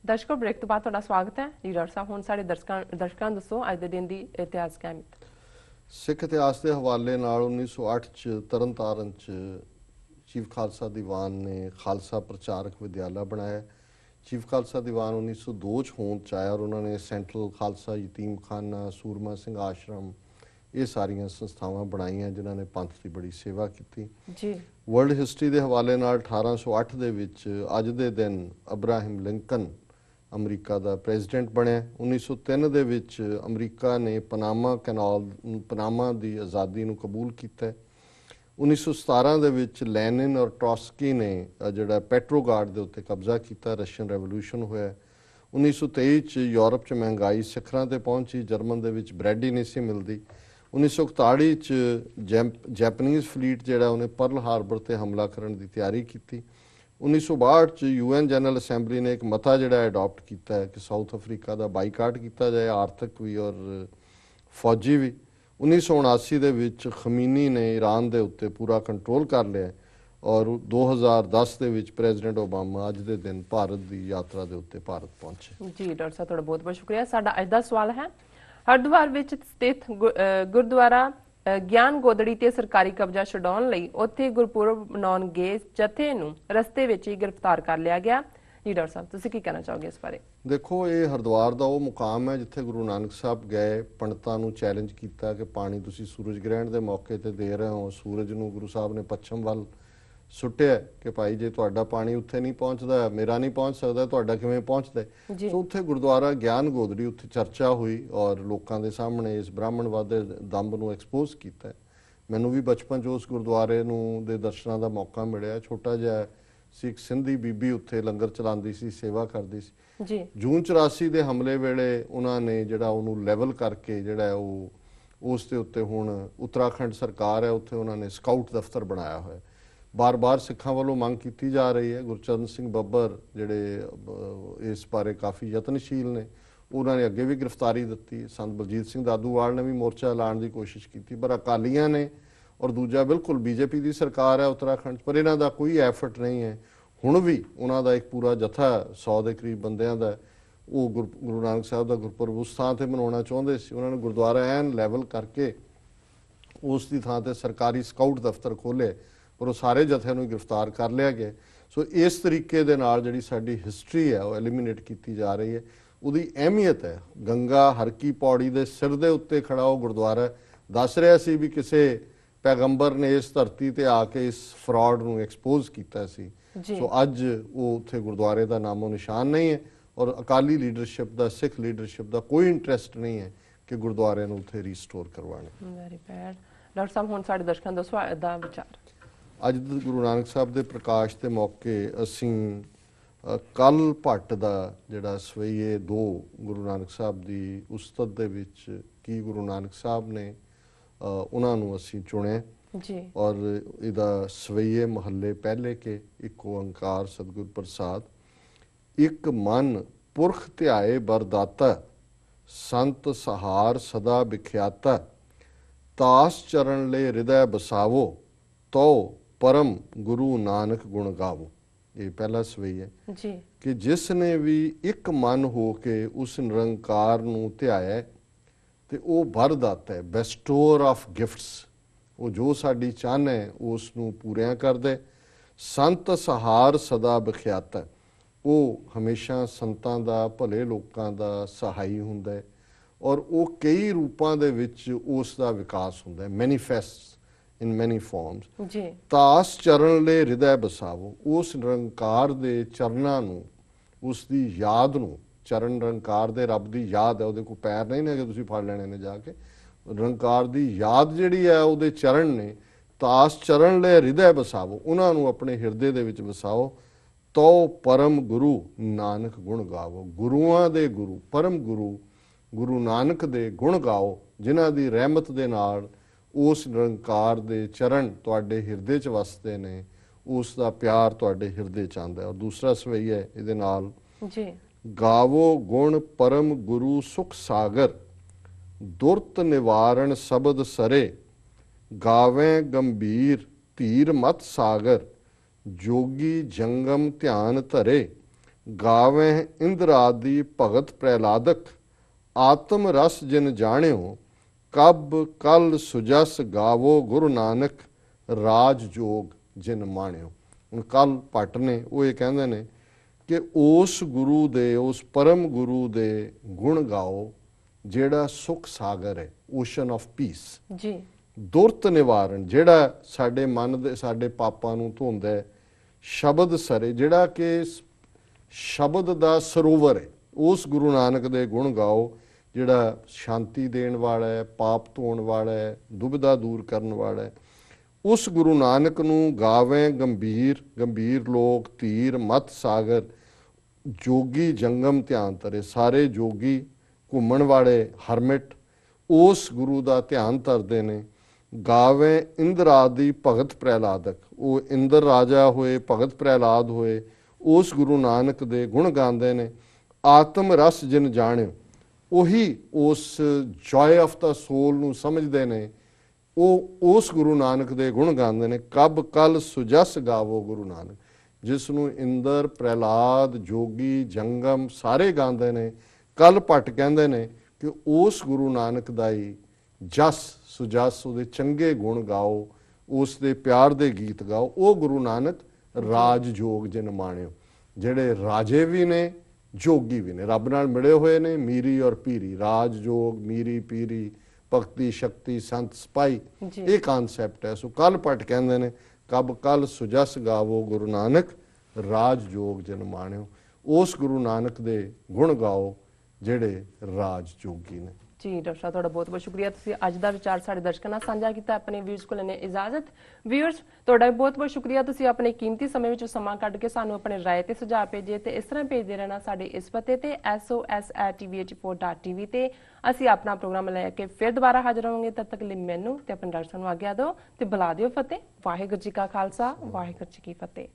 दर्शकों ब्रेक तो बाद तुहाडा स्वागत है जी डॉक्टर साहब। हुण साडे दर्शकां दसो अज दे दिन दी इतिहास अहमियत। सिख इतिहास के हवाले नाल 1908 च तरनताਰਨ च चीफ खालसा दीवान ने खालसा प्रचारक विद्यालय बनाया। चीफ खालसा दीवान 1902 च होंद च आया और उन्होंने सेंट्रल खालसा यतीम खाना, सूरमा सिंह आश्रम, ये सारिया संस्थावां बनाईयां जिन्होंने पंथ की बड़ी सेवा की जी। वर्ल्ड हिस्टरी के हवाले नाल 1808 दे विच अज दे दिन अब्राहम लिंकन अमरीका का प्रेजिडेंट बनया। 1903 दे विच अमरीका ने पनामा की आज़ादी नूं कबूल किया। 1917 दे विच लैनिन और ट्रॉस्की ने जिहड़ा पेट्रोगार्ड के उत्ते कब्जा किया, रशियन रेवोल्यूशन होया। 1923 च यूरोप च महंगाई सिखरां ते पहुंची, जर्मन दे विच ब्रैड ही नहीं सी मिलदी। 1941 च जैपनीज़ फलीट जिहड़ा उन्हें पर्ल हार्बर ते हमला करन दी तैयारी की। 1962 च UN जनरल असैंबली ने एक मता जिहड़ा अडॉप्ट किया है कि साउथ अफ्रीका का बाईकाट किया जाए, आर्थिक भी और फौजी भी। 1979 दे विच खमीनी ने ईरान के उत्ते पूरा कंट्रोल कर लिया और 2010 दे विच प्रेजिडेंट ओबामा अज दे दिन भारत की यात्रा के उत्ते भारत पहुंचे। जी डॉक्टर साहब तुहाडा बहुत बहुत शुक्रिया। साडा अज दा सवाल है हरद्वार विच स्थित गुरुद्वारा ज्ञान गोदड़ी ते सरकारी कब्जा छुड़ाउण लई उत्थे गुरपुरब मनाउण गए जथे नूं रस्ते विच ही गिरफ्तार कर लिया गया। जी डॉक्टर साहब तुसीं की कहना चाहोगे इस बारे? देखो ये हरिद्वार का वो मुकाम है जिथे गुरु नानक साहब गए, पंडितां नूं चैलेंज किया कि पानी तुसीं सूरज ग्रहण के मौके पर दे रहे हो, सूरज नूं गुरु साहब ने पश्चिम वाल सुट्टिया कि भाई जे तुहाडा पानी उत्थे नहीं पहुँचता, मेरा नहीं पहुँच सकता, तुहाडा किवें पहुँचदा। सो उत्थे गुरुद्वारा ज्ञान गोदरी उत्थे चर्चा हुई और लोगों के सामने इस ब्राह्मणवाद के दंभ नूं एक्सपोज किया। मैनूं भी बचपन च उस गुरुद्वारे नूं दे दर्शनां दा मौका मिलिया। छोटा जिहा सी एक सिंधी बीबी उत्थे लंगर चलांदी सी, सेवा करदी सी। जून 84 के हमले वेले उन्होंने जिहड़ा उहनूं लैवल करके जिहड़ा उस दे उत्ते हुण उत्तराखंड सरकार है उत्थे उन्होंने स्काउट दफ्तर बनाया होया। बार बार सिखां वालों मंग की जा रही है। गुरचरण सिंह बब्बर जिहड़े इस बारे काफ़ी यत्नशील ने, उन्होंने अगे भी गिरफ्तारी दी। संत बलजीत सिंह दादूवाल ने भी मोर्चा लाने की कोशिश की, पर अकालियां ने और दूजा बिल्कुल बीजेपी की सरकार है उत्तराखंड, पर इन्हां दा कोई एफर्ट नहीं है। हुण भी उन्हां दा एक पूरा जत्था 100 के करीब बंदियां दा वो गुरु नानक साहब का गुरपुरब उस थां ते मनाउणा चाहुंदे सी। उन्होंने गुरुद्वारा ऐन लैवल करके उस दी थां ते सरकारी स्काउट दफ्तर खोले और सारे जथे नूं गिरफ्तार कर लिया गया। सो इस तरीके दे नाल जिहड़ी साडी हिस्टरी है वो एलिमीनेट की जा रही है। उहदी अहमियत है गंगा हर की पौड़ी दे सिर दे उत्ते खड़ा वो गुरुद्वारा दस रहा सी भी किसी पैगंबर ने इस धरती ते आके इस फ्रॉड नूं एक्सपोज किया सी। सो अज वो उत्थे गुरुद्वारे का नामो निशान नहीं है और अकाली लीडरशिप का, सिख लीडरशिप का कोई इंटरस्ट नहीं है कि गुरुद्वारे नूं उत्थे रीस्टोर करवाने। Very bad. डॉक्टर साहब हुण साडे दर्शकां दा विचार। अज गुरु नानक साहब के प्रकाश के मौके असी कल भट्ट का जिहड़ा सवैये 2 गुरु नानक साहब की उस्तत दे विच की गुरु नानक साहब ने उन्होंने असी चुने और इहदा सवैये महल्ले पहले के एक ओंकार सतगुर प्रसाद। एक मन पुरख ध्याए बरदाता, संत सहार सदा विख्याता, तास चरण ले हृदय बसावो, तो परम गुरु नानक गुण गावो। ये पहला सवई है कि जिसने भी एक मन हो के उस निरंकार नूं ध्याया ते वो भरदाता है, बेस्टोर ऑफ गिफ्ट्स। वो जो साडी चाहना है उस नूं पूरियां कर दे। संत सहार सदा विख्याता, वो हमेशा संतां दा, भले लोकां दा सहाई हुंदा है और वो कई रूपां दे विच उस दा विकास हुंदा है, मैनीफेस्ट in many forms। तास चरण ले हृदय बसावो, उस निरंकार दे चरणां नूं, उसकी याद नूं, चरण निरंकार दे रब की याद है, उहदे कोई पैर नहीं ने कि तुसीं फड़ लेने ने जाके, निरंकार की याद जिहड़ी है उहदे चरण ने। तास चरण ले हृदय बसावो, उन्हां नूं अपने हिरदे दे विच बसाओ, तो परम गुरु नानक गुण गावो। गुरुआं दे गुरु, परम गुरु गुरु नानक दे गुण गाओ, जिन्हां दी रहमत दे नाल उस निरंकार दे चरण तुहाडे हिरदे च वसदे ने, उसका प्यार तुहाडे हिरदे च आंदा है। और दूसरा सवई है इहदे नाल गावो गुण परम गुरु सुख सागर, दुरत निवारण शब्द सरे, गावें गंभीर धीर मत सागर, जोगी जंगम ध्यान धरे, ਗਾਵਹਿ ਇੰਦਰ ਆਦਿ ਭਗਤ ਪ੍ਰਹਿਲਾਦਕ ਆਤਮ ਰਸ ਜਿਨ ਜਾਣਿਓ ਕਬ ਕਲ ਸੁਜਸ ਗਾਵੋ ਗੁਰੂ ਨਾਨਕ ਰਾਜ ਜੋਗ ਜਿਨ ਮਾਣਿਓ। ਹੁਣ ਕੱਲ ਭੱਟ ਨੇ ਉਹ ਇਹ ਕਹਿੰਦੇ ਨੇ ਕਿ ਉਸ ਗੁਰੂ ਦੇ, ਉਸ ਪਰਮ ਗੁਰੂ ਦੇ ਗੁਣ ਗਾਓ ਜਿਹੜਾ ਸੁਖ ਸਾਗਰ ਹੈ, ਓਸ਼ਨ ਆਫ ਪੀਸ ਜੀ। ਦੁਰਤ ਨਿਵਾਰਨ ਜਿਹੜਾ ਸਾਡੇ ਮਨ ਦੇ, ਸਾਡੇ ਪਾਪਾਂ ਨੂੰ ਧੋਂਦਾ ਹੈ। ਸ਼ਬਦ ਸਰੇ ਜਿਹੜਾ ਕਿ ਸ਼ਬਦ ਦਾ ਸਰੋਵਰ ਹੈ, ਉਸ ਗੁਰੂ ਨਾਨਕ ਦੇ ਗੁਣ ਗਾਓ ਜਿਹੜਾ ਸ਼ਾਂਤੀ ਦੇਣ ਵਾਲਾ ਹੈ, ਪਾਪ ਧੋਣ ਵਾਲਾ ਹੈ, ਦੁਬਿਧਾ ਦੂਰ ਕਰਨ ਵਾਲਾ ਹੈ। ਉਸ ਗੁਰੂ ਨਾਨਕ ਨੂੰ ਗਾਵੇਂ ਗੰਭੀਰ ਗੰਭੀਰ ਲੋਕ ਧੀਰ ਮਤ ਸਾਗਰ ਜੋਗੀ ਜੰਗਮ ਧਿਆਨ ਧਰੇ। ਸਾਰੇ ਜੋਗੀ ਘੁੰਮਣ ਵਾਲੇ ਹਰਮਿਟ ਉਸ ਗੁਰੂ ਦਾ ਧਿਆਨ ਧਰਦੇ ਨੇ। ਗਾਵੇਂ ਇੰਦਰ ਆਦਿ ਭਗਤ ਪ੍ਰਹਿਲਾਦਕ, ਉਹ ਇੰਦਰ ਰਾਜਾ ਹੋਏ, ਭਗਤ ਪ੍ਰਹਿਲਾਦ ਹੋਏ, ਉਸ ਗੁਰੂ ਨਾਨਕ ਦੇ ਗੁਣ ਗਾਉਂਦੇ ਨੇ। ਆਤਮ ਰਸ ਜਿਨ ਜਾਣਿਓ, ਉਹੀ ਉਸ ਜੋਏ ਆਫ ਦਾ ਸੋਲ ਨੂੰ ਸਮਝਦੇ ਨੇ, ਉਹ ਉਸ ਗੁਰੂ ਨਾਨਕ ਦੇ ਗੁਣ ਗਾਉਂਦੇ ਨੇ। ਕਬ ਕਲ ਸੁਜਸ ਗਾਵੋ ਗੁਰੂ ਨਾਨਕ, ਜਿਸ ਨੂੰ ਇੰਦਰ ਪ੍ਰਹਿਲਾਦ ਜੋਗੀ ਜੰਗਮ ਸਾਰੇ ਗਾਉਂਦੇ ਨੇ। ਕੱਲ ਭੱਟ ਕਹਿੰਦੇ ਨੇ ਕਿ ਉਸ ਗੁਰੂ ਨਾਨਕ ਦਾ ਹੀ ਜਸ ਸੁਜਸ, ਉਹਦੇ ਚੰਗੇ ਗੁਣ ਗਾਓ, ਉਸ ਦੇ ਪਿਆਰ ਦੇ ਗੀਤ ਗਾਓ। ਉਹ ਗੁਰੂ ਨਾਨਕ ਰਾਜ ਜੋਗ ਜਿਨ ਮਾਣਿਓ, ਜਿਹੜੇ ਰਾਜੇ ਵੀ ਨੇ ਜੋਗੀ ਵੀ ਨੇ, ਰੱਬ ਨਾਲ ਮਿਲੇ ਹੋਏ ਨੇ, ਮੀਰੀ ਔਰ ਪੀਰੀ, ਰਾਜ ਜੋਗ ਮੀਰੀ ਪੀਰੀ ਭਗਤੀ ਸ਼ਕਤੀ ਸੰਤ ਸਿਪਾਹੀ, ਇਹ ਕਨਸੈਪਟ ਹੈ। ਸੋ ਕੱਲ ਭੱਟ ਕਹਿੰਦੇ ਨੇ ਕਬ ਕਲ ਸੁਜਸ ਗਾਵੋ ਗੁਰੂ ਨਾਨਕ ਰਾਜ ਜੋਗ ਜਨ ਮਾਣਿਓ, ਉਸ ਗੁਰੂ ਨਾਨਕ ਦੇ ਗੁਣ ਗਾਓ ਜਿਹੜੇ ਰਾਜ ਜੋਗੀ ਨੇ। ਜੀ ਡਾਕਟਰ ਸਾਹਿਬ, ਤੁਹਾਡਾ ਬਹੁਤ ਬਹੁਤ ਸ਼ੁਕਰੀਆ। ਤੁਸੀਂ ਅੱਜ ਦਾ ਵਿਚਾਰ ਸਾਡੇ ਦਰਸ਼ਕਾਂ ਨਾਲ ਸਾਂਝਾ ਕੀਤਾ। ਆਪਣੇ ਵਿਊਅਰਸ ਕੋਲ ਲੈਣੇ ਇਜਾਜ਼ਤ। ਵਿਊਅਰਸ, ਤੁਹਾਡਾ ਬਹੁਤ ਬਹੁਤ ਸ਼ੁਕਰੀਆ। ਤੁਸੀਂ ਆਪਣੇ ਕੀਮਤੀ ਸਮੇਂ ਵਿੱਚੋਂ ਸਮਾਂ ਕੱਢ ਕੇ ਸਾਨੂੰ ਆਪਣੇ ਰਾਏ ਤੇ ਸੁਝਾਅ ਭੇਜੇ ਤੇ ਇਸ ਤਰ੍ਹਾਂ ਭੇਜਦੇ ਰਹਿਣਾ ਸਾਡੇ ਇਸ ਪਤੇ ਤੇ SOS@tv84.tv ਤੇ। ਅਸੀਂ ਆਪਣਾ ਪ੍ਰੋਗਰਾਮ ਲੈ ਕੇ ਫਿਰ ਦੁਬਾਰਾ ਹਾਜ਼ਰ ਹੋਵਾਂਗੇ। ਤਦ ਤੱਕ ਲਈ ਮੈਨੂੰ ਤੇ ਆਪਣੇ ਡਾਕਟਰ ਸਾਹਿਬ ਨੂੰ ਆਗਿਆ ਦਿਓ ਤੇ ਬੁਲਾ ਦਿਓ ਫਤਿਹ। ਵਾਹਿਗੁਰੂ ਜੀ ਕਾ ਖਾਲਸਾ, ਵਾਹਿਗੁਰੂ ਜੀ ਕੀ ਫਤਿਹ।